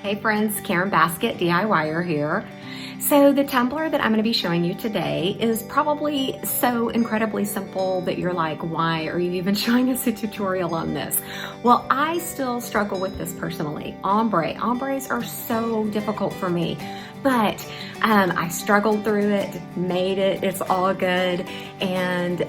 Hey friends, Karen Basket DIYer here. So the tumbler that I'm going to be showing you today is probably so incredibly simple that you're like, why are you even showing us a tutorial on this? Well, I still struggle with this personally. Ombre. Ombres are so difficult for me, but I struggled through it, made it, it's all good. And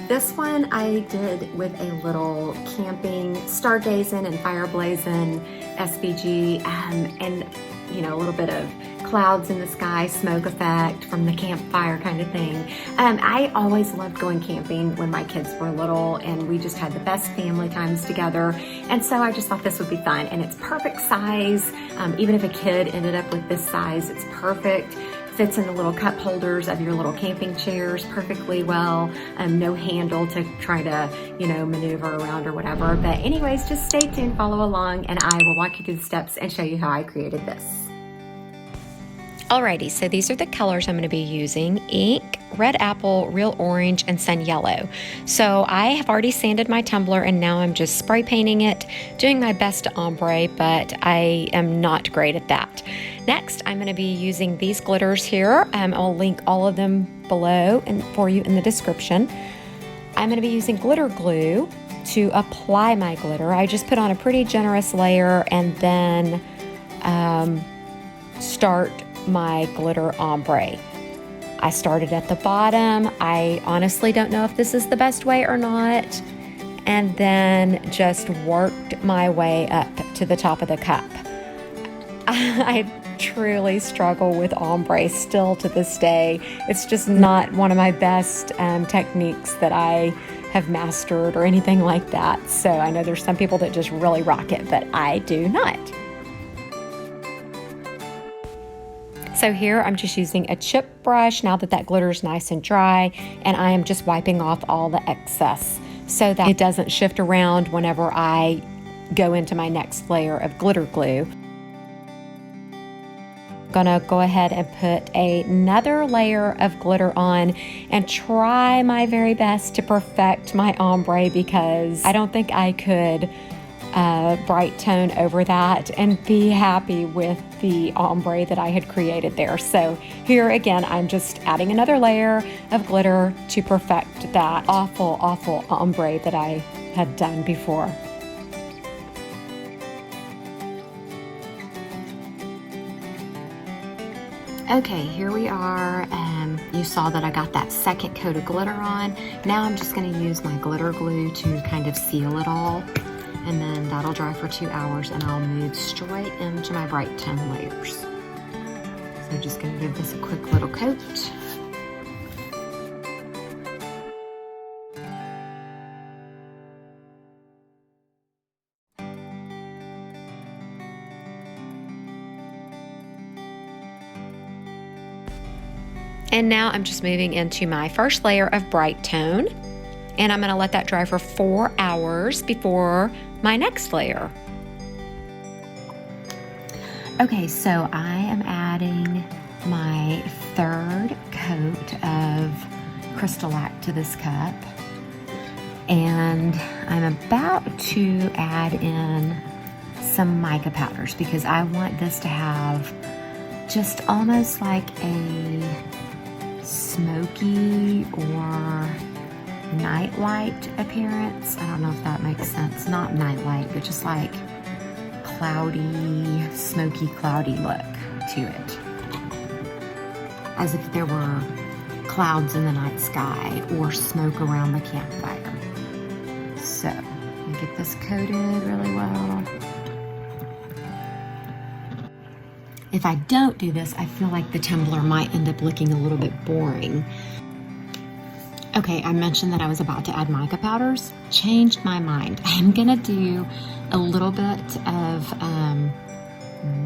this one I did with a little camping, stargazing and fire blazing SVG, and you know, a little bit of clouds in the sky, smoke effect from the campfire kind of thing. I always loved going camping when my kids were little, and we just had the best family times together. And so I just thought this would be fun, and it's perfect size. Even if a kid ended up with this size, it's perfect. Fits in the little cup holders of your little camping chairs perfectly well. No handle to try to, you know, maneuver around or whatever. But anyways, just stay tuned, follow along, and I will walk you through the steps and show you how I created this. Alrighty, so these are the colors I'm going to be using: ink, red apple, real orange, and sun yellow. So I have already sanded my tumbler and now I'm just spray painting it, doing my best to ombre, but I am not great at that. Next, I'm going to be using these glitters here. I'll link all of them below and for you in the description. I'm going to be using glitter glue to apply my glitter. I just put on a pretty generous layer and then start my glitter ombre. I started at the bottom. I honestly don't know if this is the best way or not, and then just worked my way up to the top of the cup. I truly struggle with ombre still to this day. It's just not one of my best techniques that I have mastered or anything like that. So I know there's some people that just really rock it, but I do not. So here I'm just using a chip brush now that that glitter is nice and dry, and I am just wiping off all the excess so that it doesn't shift around whenever I go into my next layer of glitter glue. I'm gonna go ahead and put another layer of glitter on and try my very best to perfect my ombre, because I don't think I could bright tone over that and be happy with the ombre that I had created there. So here again, I'm just adding another layer of glitter to perfect that awful ombre that I had done before. Okay, here we are. You saw that I got that second coat of glitter on. Now I'm just going to use my glitter glue to kind of seal it all. And then that'll dry for 2 hours, and I'll move straight into my bright tone layers. So just gonna give this a quick little coat. And now I'm just moving into my first layer of bright tone, and I'm gonna let that dry for 4 hours before my next layer. Okay, so I am adding my third coat of Crystalac to this cup, and I'm about to add in some mica powders because I want this to have just almost like a smoky or nightlight appearance. I don't know if that makes sense. Not nightlight, but just like cloudy, smoky, cloudy look to it. As if there were clouds in the night sky or smoke around the campfire. So, I'm gonna get this coated really well. If I don't do this, I feel like the tumbler might end up looking a little bit boring. Okay, I mentioned that I was about to add mica powders. Changed my mind. I'm gonna do a little bit of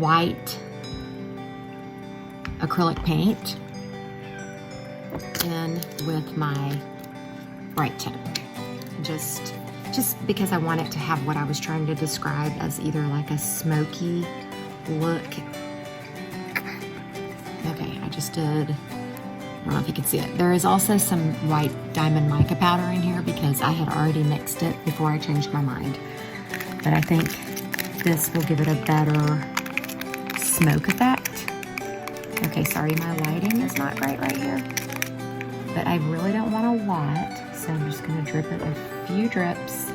white acrylic paint in with my bright tone. Just because I want it to have what I was trying to describe as either like a smoky look. Okay, I just did. I don't know if you can see it. There is also some white diamond mica powder in here because I had already mixed it before I changed my mind. But I think this will give it a better smoke effect. Okay, sorry, my lighting is not great right here, but I really don't want a lot, so I'm just gonna drip it a few drips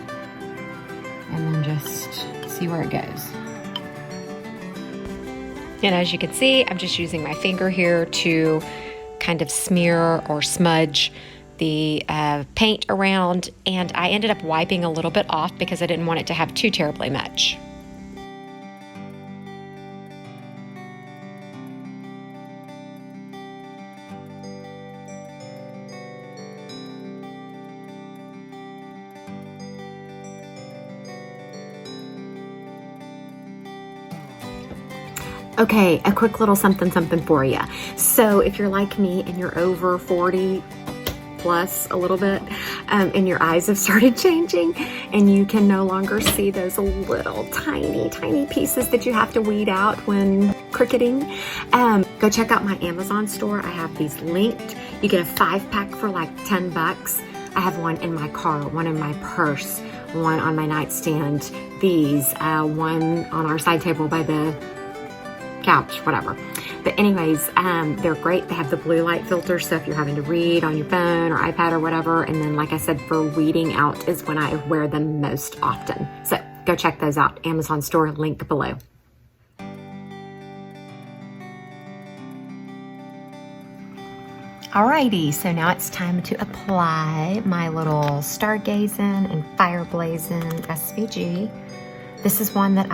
and then just see where it goes. And as you can see, I'm just using my finger here to kind of smear or smudge the paint around, and I ended up wiping a little bit off because I didn't want it to have too terribly much. Okay, a quick little something for you. So if you're like me and you're over 40 plus a little bit, and your eyes have started changing and you can no longer see those little tiny pieces that you have to weed out when cricketing, go check out my Amazon store. I have these linked. You get a 5-pack for like 10 bucks. I have one in my car, one in my purse, one on my nightstand, these, one on our side table by the couch, whatever. But anyways, they're great. They have the blue light filter, so if you're having to read on your phone or iPad or whatever, and then like I said, for weeding out is when I wear them most often. So go check those out. Amazon store, link below. Alrighty, so now it's time to apply my little stargazing and fire blazing SVG. This is one that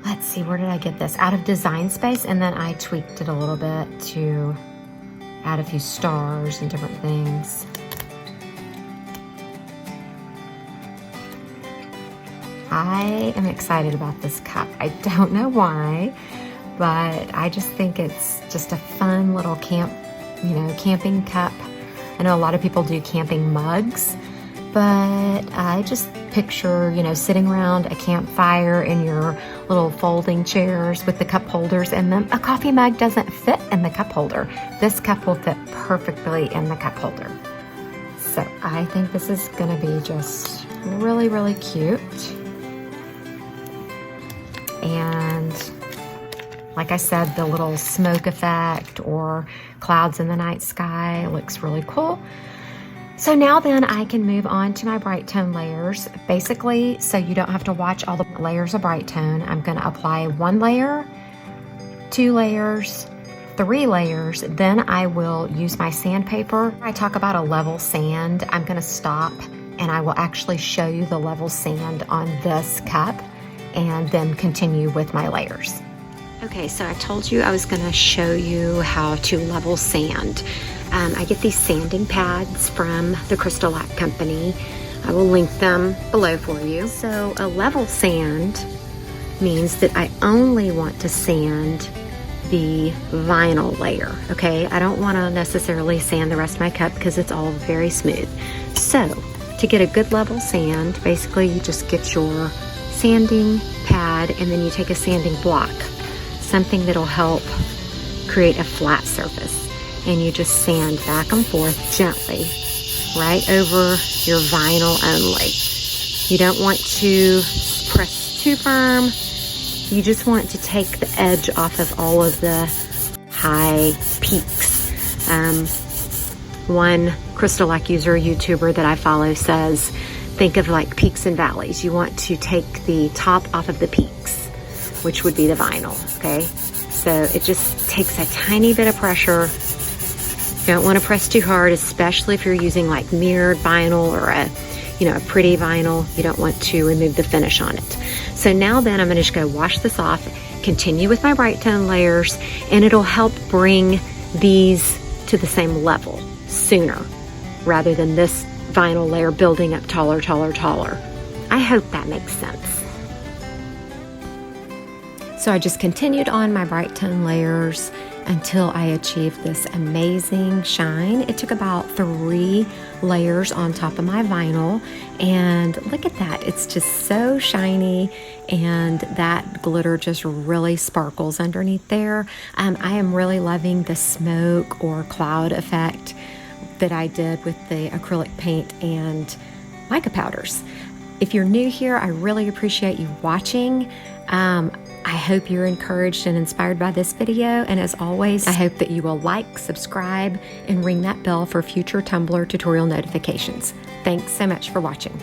let's see, where did I get this? Out of Design Space, and then I tweaked it a little bit to add a few stars and different things. I am excited about this cup. I don't know why, but I just think it's just a fun little camping cup. I know a lot of people do camping mugs, but I just picture, sitting around a campfire in your little folding chairs with the cup holders in them. A coffee mug doesn't fit in the cup holder. This cup will fit perfectly in the cup holder. So I think this is gonna be just really, really cute. And like I said, the little smoke effect or clouds in the night sky looks really cool. So now then I can move on to my Brite tone layers. Basically, so you don't have to watch all the layers of Brite tone, I'm gonna apply 1 layer, 2 layers, 3 layers, then I will use my sandpaper. I talk about a level sand. I'm gonna stop and I will actually show you the level sand on this cup and then continue with my layers. Okay, so I told you I was gonna show you how to level sand. I get these sanding pads from the Crystalac company. I will link them below for you. So a level sand means that I only want to sand the vinyl layer, okay? I don't want to necessarily sand the rest of my cup because it's all very smooth. So to get a good level sand, basically you just get your sanding pad and then you take a sanding block, something that'll help create a flat surface. And you just sand back and forth gently right over your vinyl only. You don't want to press too firm. You just want to take the edge off of all of the high peaks. One Crystalac user, YouTuber that I follow says, think of like peaks and valleys. You want to take the top off of the peaks, which would be the vinyl, okay? So it just takes a tiny bit of pressure. You don't want to press too hard, especially if you're using like mirrored vinyl or a pretty vinyl. You don't want to remove the finish on it. So now then I'm going to just go wash this off, continue with my Brite tone layers, and it'll help bring these to the same level sooner rather than this vinyl layer building up taller. I hope that makes sense. So I just continued on my Brite tone layers until I achieved this amazing shine. It took about 3 layers on top of my vinyl, and look at that. It's just so shiny, and that glitter just really sparkles underneath there. I am really loving the smoke or cloud effect that I did with the acrylic paint and mica powders. If you're new here, I really appreciate you watching. I hope you're encouraged and inspired by this video, and as always, I hope that you will like, subscribe, and ring that bell for future Tumbler tutorial notifications. Thanks so much for watching.